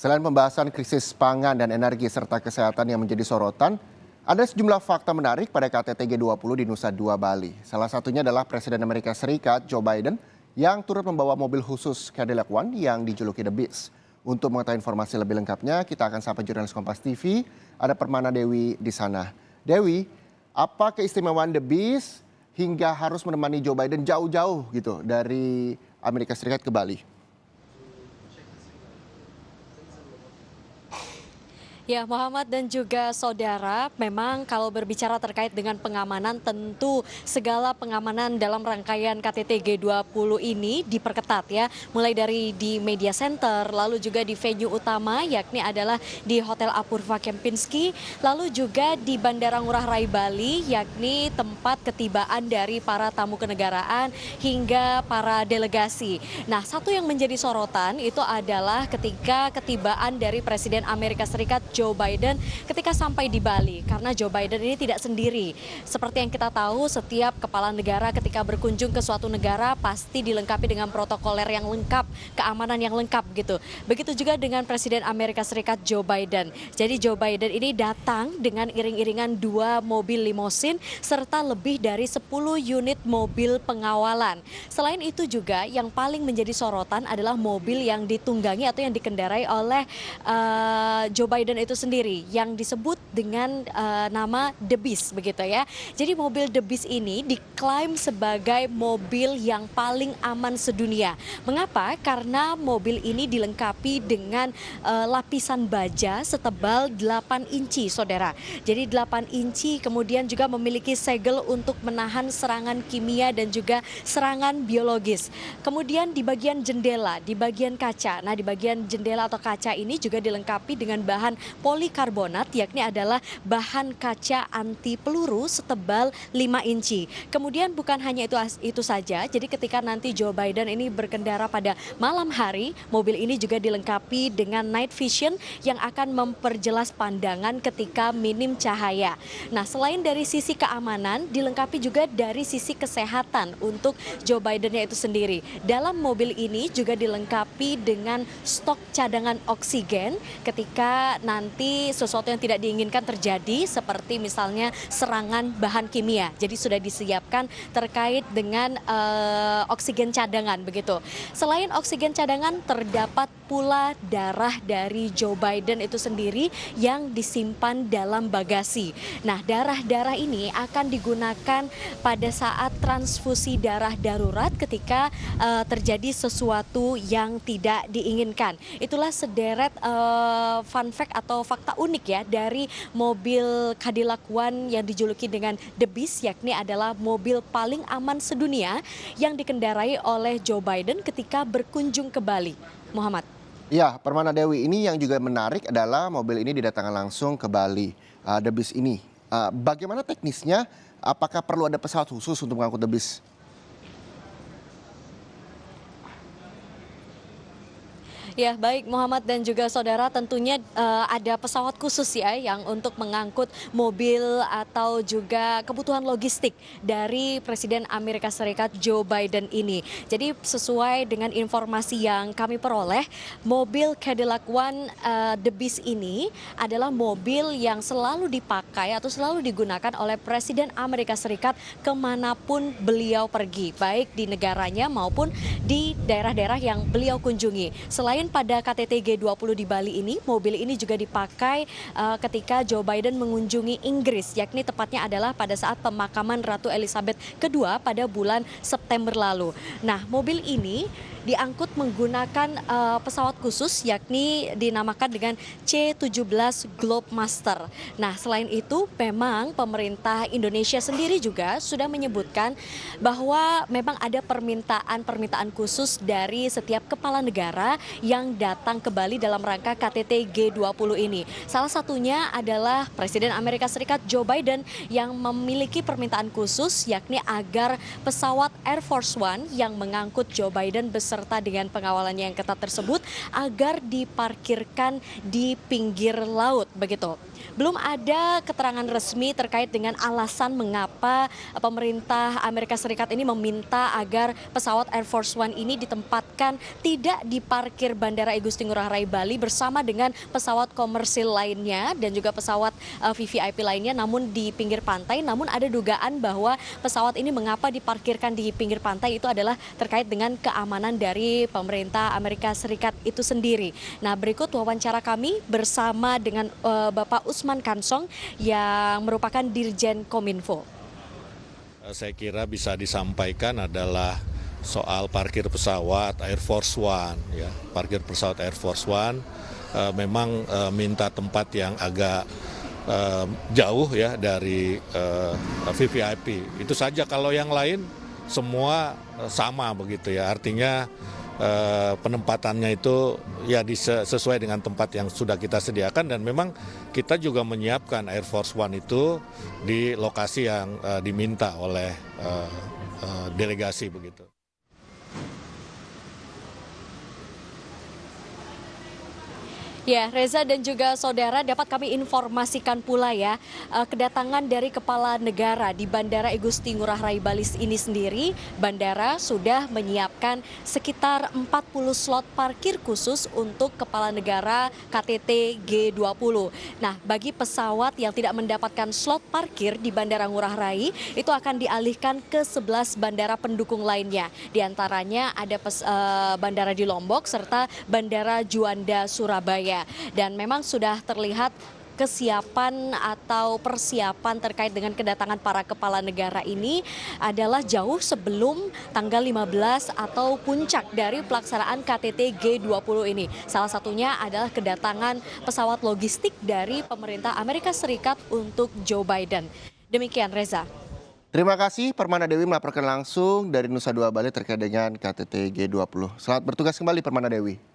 Selain pembahasan krisis pangan dan energi serta kesehatan yang menjadi sorotan, ada sejumlah fakta menarik pada KTT G20 di Nusa Dua, Bali. Salah satunya adalah Presiden Amerika Serikat Joe Biden yang turut membawa mobil khusus Cadillac One yang dijuluki The Beast. Untuk mengetahui informasi lebih lengkapnya, kita akan sapa jurnalis Kompas TV, ada Permana Dewi di sana. Dewi, apa keistimewaan The Beast hingga harus menemani Joe Biden jauh-jauh gitu dari Amerika Serikat ke Bali? Ya, Muhammad dan juga saudara, memang kalau berbicara terkait dengan pengamanan, tentu segala pengamanan dalam rangkaian KTT G20 ini diperketat ya, mulai dari di media center, lalu juga di venue utama yakni adalah di Hotel Apurva Kempinski, lalu juga di Bandara Ngurah Rai Bali yakni tempat ketibaan dari para tamu kenegaraan hingga para delegasi. Nah, satu yang menjadi sorotan itu adalah ketika ketibaan dari Presiden Amerika Serikat Joe Biden ketika sampai di Bali, karena Joe Biden ini tidak sendiri. Seperti yang kita tahu, setiap kepala negara ketika berkunjung ke suatu negara pasti dilengkapi dengan protokoler yang lengkap, keamanan yang lengkap gitu. Begitu juga dengan Presiden Amerika Serikat Joe Biden. Jadi Joe Biden ini datang dengan iring-iringan 2 mobil limosin serta lebih dari 10 unit mobil pengawalan. Selain itu juga yang paling menjadi sorotan adalah mobil yang ditunggangi atau yang dikendarai oleh Joe Biden itu sendiri yang disebut dengan nama The Beast begitu ya. Jadi mobil The Beast ini diklaim sebagai mobil yang paling aman sedunia. Mengapa? Karena mobil ini dilengkapi dengan lapisan baja setebal 8 inci, saudara. Jadi 8 inci, kemudian juga memiliki segel untuk menahan serangan kimia dan juga serangan biologis. Kemudian di bagian jendela, di bagian kaca. Nah, di bagian jendela atau kaca ini juga dilengkapi dengan bahan polikarbonat, yakni adalah bahan kaca anti peluru setebal 5 inci. Kemudian bukan hanya itu saja, jadi ketika nanti Joe Biden ini berkendara pada malam hari, mobil ini juga dilengkapi dengan night vision yang akan memperjelas pandangan ketika minim cahaya. Nah, selain dari sisi keamanan, dilengkapi juga dari sisi kesehatan untuk Joe Biden-nya itu sendiri. Dalam mobil ini juga dilengkapi dengan stok cadangan oksigen ketika nanti sesuatu yang tidak diinginkan terjadi, seperti misalnya serangan bahan kimia. Jadi sudah disiapkan terkait dengan oksigen cadangan begitu. Selain oksigen cadangan, terdapat pula darah dari Joe Biden itu sendiri yang disimpan dalam bagasi. Nah, darah-darah ini akan digunakan pada saat transfusi darah darurat ketika terjadi sesuatu yang tidak diinginkan. Itulah sederet fun fact atau fakta unik ya dari mobil Cadillac One yang dijuluki dengan The Beast, yakni adalah mobil paling aman sedunia yang dikendarai oleh Joe Biden ketika berkunjung ke Bali. Muhammad. Ya, Permana Dewi, ini yang juga menarik adalah mobil ini didatangkan langsung ke Bali, The Beast ini. Bagaimana teknisnya? Apakah perlu ada pesawat khusus untuk mengangkut The Beast? Ya, baik Muhammad dan juga saudara, tentunya ada pesawat khusus ya yang untuk mengangkut mobil atau juga kebutuhan logistik dari Presiden Amerika Serikat Joe Biden ini. Jadi sesuai dengan informasi yang kami peroleh, mobil Cadillac One The Beast ini adalah mobil yang selalu dipakai atau selalu digunakan oleh Presiden Amerika Serikat kemanapun beliau pergi, baik di negaranya maupun di daerah-daerah yang beliau kunjungi. Selain pada KTT G20 di Bali ini, mobil ini juga dipakai ketika Joe Biden mengunjungi Inggris, yakni tepatnya adalah pada saat pemakaman Ratu Elizabeth II pada bulan September lalu. Nah, mobil ini diangkut menggunakan pesawat khusus yakni dinamakan dengan C-17 Globemaster. Nah, selain itu memang pemerintah Indonesia sendiri juga sudah menyebutkan bahwa memang ada permintaan khusus dari setiap kepala negara yang datang ke Bali dalam rangka KTT G20 ini. Salah satunya adalah Presiden Amerika Serikat Joe Biden yang memiliki permintaan khusus yakni agar pesawat Air Force One yang mengangkut Joe Biden beserta dengan pengawalannya yang ketat tersebut agar diparkirkan di pinggir laut begitu. Belum ada keterangan resmi terkait dengan alasan mengapa pemerintah Amerika Serikat ini meminta agar pesawat Air Force One ini ditempatkan tidak di parkir Bandara Igusti Ngurah Rai Bali bersama dengan pesawat komersil lainnya dan juga pesawat VVIP lainnya, namun di pinggir pantai. Namun ada dugaan bahwa pesawat ini mengapa diparkirkan di pinggir pantai itu adalah terkait dengan keamanan dari pemerintah Amerika Serikat itu sendiri. Nah, berikut wawancara kami bersama dengan Bapak Usman Kansong yang merupakan Dirjen Kominfo. Saya kira bisa disampaikan adalah soal parkir pesawat Air Force One, ya. Parkir pesawat Air Force One memang minta tempat yang agak jauh ya dari VVIP. Itu saja, kalau yang lain semua sama begitu ya. Artinya penempatannya itu ya sesuai dengan tempat yang sudah kita sediakan, dan memang kita juga menyiapkan Air Force One itu di lokasi yang diminta oleh delegasi begitu. Ya, Reza dan juga saudara, dapat kami informasikan pula ya, kedatangan dari kepala negara di Bandara Igusti Ngurah Rai Bali ini sendiri, bandara sudah menyiapkan sekitar 40 slot parkir khusus untuk kepala negara KTT G20. Nah, bagi pesawat yang tidak mendapatkan slot parkir di Bandara Ngurah Rai, itu akan dialihkan ke 11 bandara pendukung lainnya. Di antaranya ada bandara di Lombok serta Bandara Juanda Surabaya. Dan memang sudah terlihat kesiapan atau persiapan terkait dengan kedatangan para kepala negara ini adalah jauh sebelum tanggal 15 atau puncak dari pelaksanaan KTT G20 ini. Salah satunya adalah kedatangan pesawat logistik dari pemerintah Amerika Serikat untuk Joe Biden. Demikian, Reza. Terima kasih Permana Dewi melaporkan langsung dari Nusa Dua Bali terkait dengan KTT G20. Selamat bertugas kembali Permana Dewi.